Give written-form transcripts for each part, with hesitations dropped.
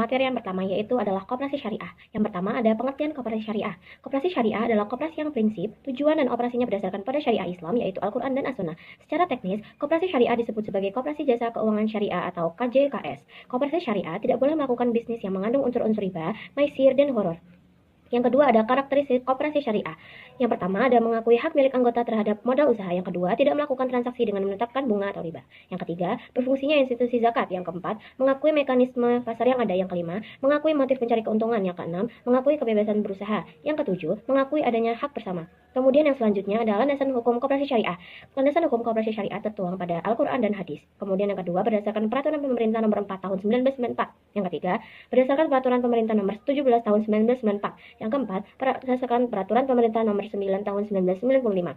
materi yang pertama yaitu adalah koperasi syariah. Yang pertama ada pengertian koperasi syariah. Koperasi syariah adalah koperasi yang prinsip, tujuan dan operasinya berdasarkan pada syariah Islam yaitu Al-Quran dan As-Sunnah. Secara teknis, koperasi syariah disebut sebagai koperasi jasa keuangan syariah atau KJKS. Koperasi syariah tidak boleh melakukan bisnis yang mengandung unsur-unsur riba, maisir, dan horor. Yang kedua ada karakteristik koperasi syariah. Yang pertama ada mengakui hak milik anggota terhadap modal usaha. Yang kedua tidak melakukan transaksi dengan menetapkan bunga atau riba. Yang ketiga berfungsinya institusi zakat. Yang keempat mengakui mekanisme pasar yang ada. Yang kelima mengakui motif pencari keuntungan. Yang keenam mengakui kebebasan berusaha. Yang ketujuh mengakui adanya hak bersama. Kemudian yang selanjutnya adalah landasan hukum koperasi syariah. Landasan hukum koperasi syariah tertuang pada Al-Quran dan hadis. Kemudian yang kedua berdasarkan peraturan pemerintah nomor 4 tahun 1994. Yang ketiga berdasarkan peraturan pemerintah nomor 17 tahun 1994. Yang keempat, berdasarkan peraturan pemerintah nomor 9 tahun 1995.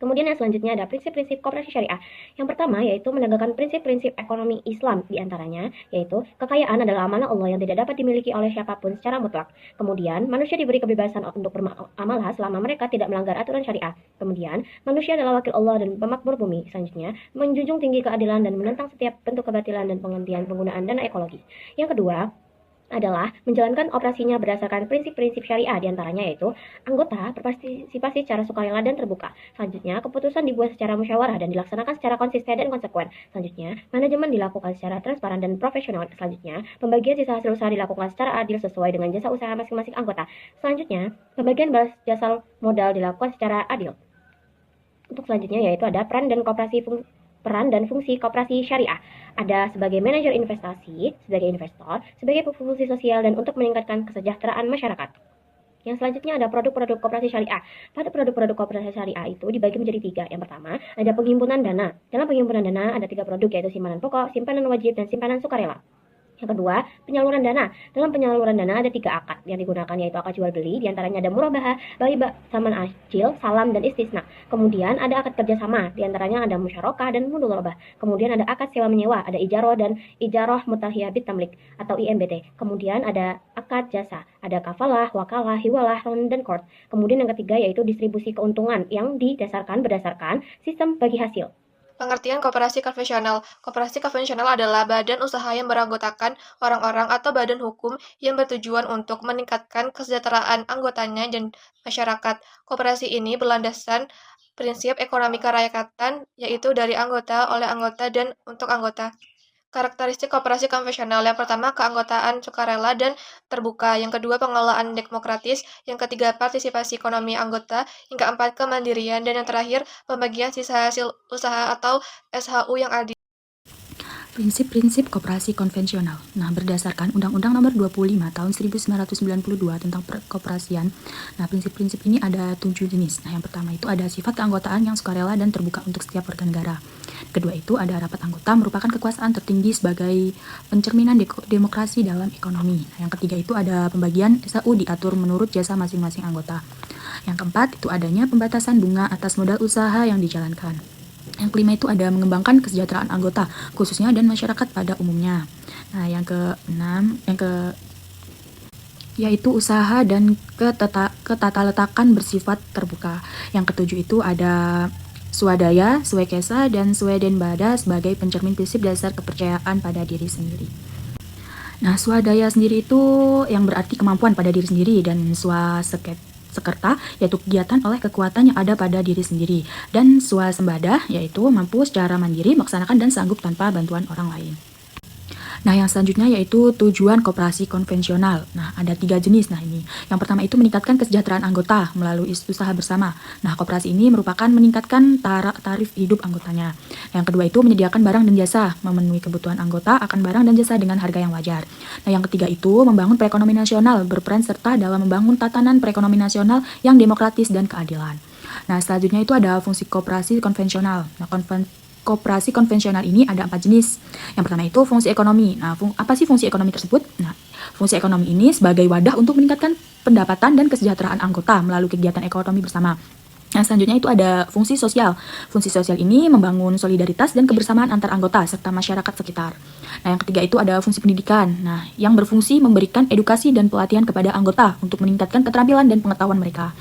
Kemudian yang selanjutnya ada prinsip-prinsip koperasi syariah. Yang pertama yaitu menegakkan prinsip-prinsip ekonomi Islam, diantaranya yaitu kekayaan adalah amanah Allah yang tidak dapat dimiliki oleh siapapun secara mutlak. Kemudian manusia diberi kebebasan untuk beramalah selama mereka tidak melanggar aturan syariah. Kemudian manusia adalah wakil Allah dan pemakmur bumi. Selanjutnya menjunjung tinggi keadilan dan menentang setiap bentuk kebatilan dan penghentian penggunaan dana ekologis. Yang kedua adalah menjalankan operasinya berdasarkan prinsip-prinsip syariah, diantaranya yaitu anggota berpartisipasi secara sukarela dan terbuka. Selanjutnya, keputusan dibuat secara musyawarah dan dilaksanakan secara konsisten dan konsekuen. Selanjutnya, manajemen dilakukan secara transparan dan profesional. Selanjutnya, pembagian sisa hasil usaha dilakukan secara adil sesuai dengan jasa usaha masing-masing anggota. Selanjutnya, pembagian balas jasa modal dilakukan secara adil. Untuk selanjutnya yaitu ada peran dan fungsi koperasi syariah. Ada sebagai manajer investasi, sebagai investor, sebagai fungsi sosial, dan untuk meningkatkan kesejahteraan masyarakat. Yang selanjutnya ada produk-produk koperasi syariah. Pada produk-produk koperasi syariah itu dibagi menjadi 3. Yang pertama ada penghimpunan dana. Dalam penghimpunan dana ada 3 produk yaitu simpanan pokok, simpanan wajib, dan simpanan sukarela. Yang kedua, penyaluran dana. Dalam penyaluran dana ada 3 akad yang digunakan yaitu akad jual beli, diantaranya ada murabaha, baiba, saman ajil, salam, dan istisna. Kemudian ada akad kerjasama, diantaranya ada musyarakah dan mudharabah. Kemudian ada akad sewa menyewa, ada ijaroh dan ijaroh mutahiyah bit tamlik atau IMBT. Kemudian ada akad jasa, ada kafalah, wakalah, hiwalah, dan qard. Kemudian yang ketiga yaitu distribusi keuntungan yang berdasarkan sistem bagi hasil. Pengertian koperasi konvensional. Koperasi konvensional adalah badan usaha yang beranggotakan orang-orang atau badan hukum yang bertujuan untuk meningkatkan kesejahteraan anggotanya dan masyarakat. Koperasi ini berlandaskan prinsip ekonomi kerakyatan, yaitu dari anggota, oleh anggota, dan untuk anggota. Karakteristik koperasi konvensional. Yang pertama, keanggotaan sukarela dan terbuka. Yang kedua, pengelolaan demokratis. Yang ketiga, partisipasi ekonomi anggota. Yang keempat, kemandirian. Dan yang terakhir, pembagian sisa hasil usaha atau SHU yang adil. Prinsip-prinsip koperasi konvensional. Nah, berdasarkan Undang-Undang Nomor 25 Tahun 1992 tentang Koperasian. Nah, prinsip-prinsip ini ada 7 jenis. Nah, yang pertama itu ada sifat keanggotaan yang sukarela dan terbuka untuk setiap warga negara. Kedua itu ada rapat anggota merupakan kekuasaan tertinggi sebagai pencerminan demokrasi dalam ekonomi. Nah, yang ketiga itu ada pembagian SHU diatur menurut jasa masing-masing anggota. Yang keempat itu adanya pembatasan bunga atas modal usaha yang dijalankan. Yang kelima itu ada mengembangkan kesejahteraan anggota, khususnya dan masyarakat pada umumnya. Nah, yang keenam, yaitu usaha dan ketataletakan bersifat terbuka. Yang ketujuh itu ada swadaya, swekesa, dan swedenbada sebagai pencermin prinsip dasar kepercayaan pada diri sendiri. Nah, swadaya sendiri itu yang berarti kemampuan pada diri sendiri, dan sekerta yaitu kegiatan oleh kekuatan yang ada pada diri sendiri, dan swasembada yaitu mampu secara mandiri melaksanakan dan sanggup tanpa bantuan orang lain. Nah, yang selanjutnya yaitu tujuan koperasi konvensional. Nah, ada 3 jenis. Nah, ini yang pertama itu meningkatkan kesejahteraan anggota melalui usaha bersama. Nah, koperasi ini merupakan meningkatkan tarif hidup anggotanya. Yang kedua itu menyediakan barang dan jasa, memenuhi kebutuhan anggota akan barang dan jasa dengan harga yang wajar. Nah, yang ketiga itu membangun perekonomian nasional, berperan serta dalam membangun tatanan perekonomian nasional yang demokratis dan keadilan. Nah, selanjutnya itu ada fungsi koperasi konvensional. Nah, koperasi konvensional ini ada 4 jenis. Yang pertama itu fungsi ekonomi. Nah, apa sih fungsi ekonomi tersebut? Nah, fungsi ekonomi ini sebagai wadah untuk meningkatkan pendapatan dan kesejahteraan anggota melalui kegiatan ekonomi bersama. Nah, selanjutnya itu ada fungsi sosial. Fungsi sosial ini membangun solidaritas dan kebersamaan antar anggota serta masyarakat sekitar. Nah, yang ketiga itu ada fungsi pendidikan. Nah, yang berfungsi memberikan edukasi dan pelatihan kepada anggota untuk meningkatkan keterampilan dan pengetahuan mereka.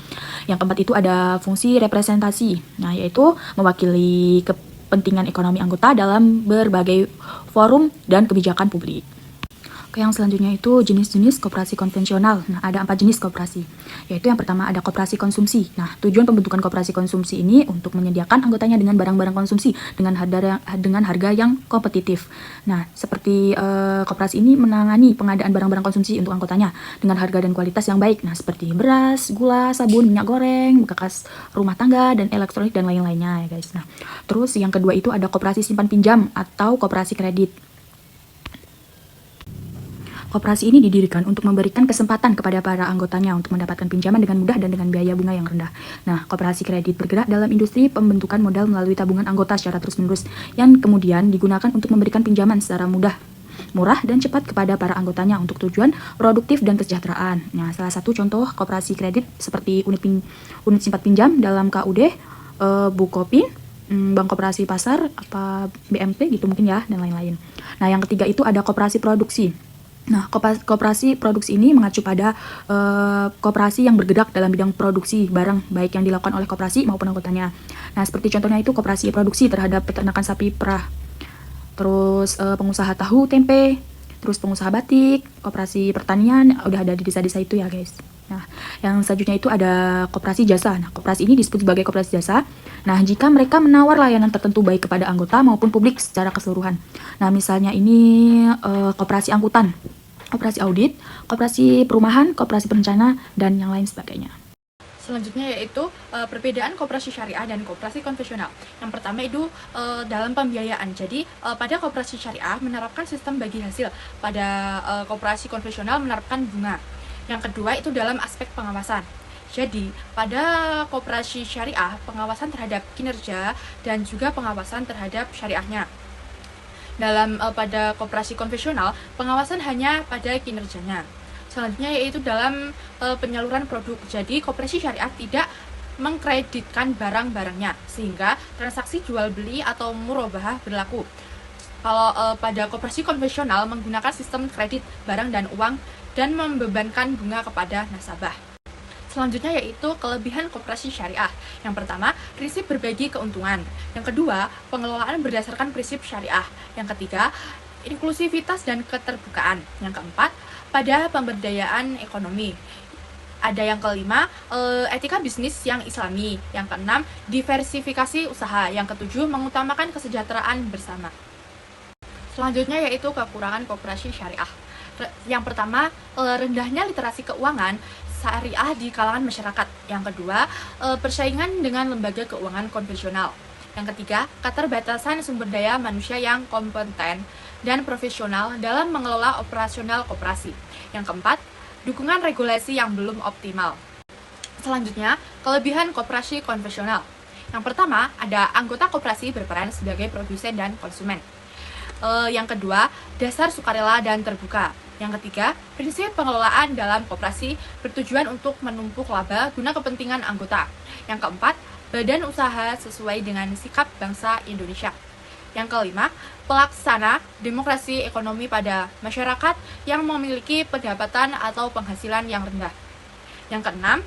Yang keempat itu ada fungsi representasi. Nah, yaitu mewakili kepentingan ekonomi anggota dalam berbagai forum dan kebijakan publik. Yang selanjutnya itu jenis-jenis koperasi konvensional. Nah, ada 4 jenis koperasi. Yaitu yang pertama ada koperasi konsumsi. Nah, tujuan pembentukan koperasi konsumsi ini untuk menyediakan anggotanya dengan barang-barang konsumsi dengan harga yang kompetitif. Nah, seperti koperasi ini menangani pengadaan barang-barang konsumsi untuk anggotanya dengan harga dan kualitas yang baik. Nah, seperti beras, gula, sabun, minyak goreng, bekas rumah tangga, dan elektronik dan lain-lainnya ya guys. Nah, terus yang kedua itu ada koperasi simpan pinjam atau koperasi kredit. Koperasi ini didirikan untuk memberikan kesempatan kepada para anggotanya untuk mendapatkan pinjaman dengan mudah dan dengan biaya bunga yang rendah. Nah, koperasi kredit bergerak dalam industri pembentukan modal melalui tabungan anggota secara terus-menerus, yang kemudian digunakan untuk memberikan pinjaman secara murah dan cepat kepada para anggotanya untuk tujuan produktif dan kesejahteraan. Nah, salah satu contoh koperasi kredit seperti unit simpan pinjam dalam KUD, Bukopin, Bank Koperasi Pasar, BMP gitu mungkin ya, dan lain-lain. Nah, yang ketiga itu ada koperasi produksi. Nah, koperasi produksi ini mengacu pada koperasi yang bergerak dalam bidang produksi barang, baik yang dilakukan oleh koperasi maupun anggotanya. Nah, seperti contohnya itu koperasi produksi terhadap peternakan sapi perah, terus pengusaha tahu tempe, terus pengusaha batik, koperasi pertanian, udah ada di desa-desa itu ya guys. Nah, yang selanjutnya itu ada koperasi jasa. Nah, koperasi ini disebut sebagai koperasi jasa. Nah, jika mereka menawar layanan tertentu baik kepada anggota maupun publik secara keseluruhan. Nah, misalnya ini koperasi angkutan, koperasi audit, koperasi perumahan, koperasi perencana, dan yang lain sebagainya. Selanjutnya yaitu perbedaan koperasi syariah dan koperasi konvensional. Yang pertama itu dalam pembiayaan. Jadi pada koperasi syariah menerapkan sistem bagi hasil, pada koperasi konvensional menerapkan bunga. Yang kedua itu dalam aspek pengawasan. Jadi pada koperasi syariah pengawasan terhadap kinerja dan juga pengawasan terhadap syariahnya. Pada koperasi konvensional pengawasan hanya pada kinerjanya. Selanjutnya yaitu dalam penyaluran produk. Jadi koperasi syariah tidak mengkreditkan barang-barangnya sehingga transaksi jual beli atau murabahah berlaku. Kalau pada koperasi konvensional menggunakan sistem kredit barang dan uang dan membebankan bunga kepada nasabah. Selanjutnya yaitu kelebihan koperasi syariah. Yang pertama, prinsip berbagi keuntungan. Yang kedua, pengelolaan berdasarkan prinsip syariah. Yang ketiga, inklusivitas dan keterbukaan. Yang keempat, pada pemberdayaan ekonomi. Ada yang kelima, etika bisnis yang islami. Yang keenam, diversifikasi usaha. Yang ketujuh, mengutamakan kesejahteraan bersama. Selanjutnya yaitu kekurangan koperasi syariah. Yang pertama, rendahnya literasi keuangan syariah di kalangan masyarakat. Yang kedua, persaingan dengan lembaga keuangan konvensional. Yang ketiga, keterbatasan sumber daya manusia yang kompeten dan profesional dalam mengelola operasional koperasi. Yang keempat, dukungan regulasi yang belum optimal. Selanjutnya, kelebihan koperasi konvensional. Yang pertama, ada anggota koperasi berperan sebagai produsen dan konsumen. Yang kedua, dasar sukarela dan terbuka. Yang ketiga, prinsip pengelolaan dalam koperasi bertujuan untuk menumpuk laba guna kepentingan anggota. Yang keempat, badan usaha sesuai dengan sikap bangsa Indonesia. Yang kelima, pelaksana demokrasi ekonomi pada masyarakat yang memiliki pendapatan atau penghasilan yang rendah. Yang keenam,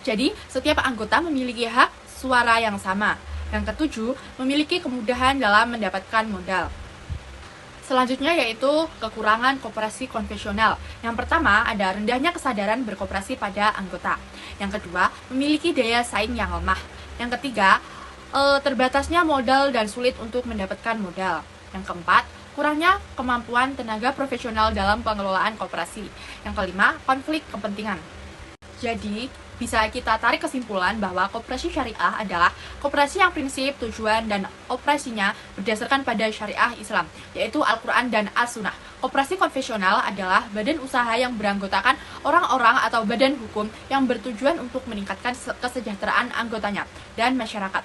jadi setiap anggota memiliki hak suara yang sama. Yang ketujuh, memiliki kemudahan dalam mendapatkan modal. Selanjutnya yaitu kekurangan koperasi konvensional. Yang pertama, ada rendahnya kesadaran berkoperasi pada anggota. Yang kedua, memiliki daya saing yang lemah. Yang ketiga, terbatasnya modal dan sulit untuk mendapatkan modal. Yang keempat, kurangnya kemampuan tenaga profesional dalam pengelolaan koperasi. Yang kelima, konflik kepentingan. Jadi, bisa kita tarik kesimpulan bahwa koperasi syariah adalah koperasi yang prinsip, tujuan, dan operasinya berdasarkan pada syariah Islam, yaitu Al-Quran dan As-Sunnah. Koperasi konvensional adalah badan usaha yang beranggotakan orang-orang atau badan hukum yang bertujuan untuk meningkatkan kesejahteraan anggotanya dan masyarakat.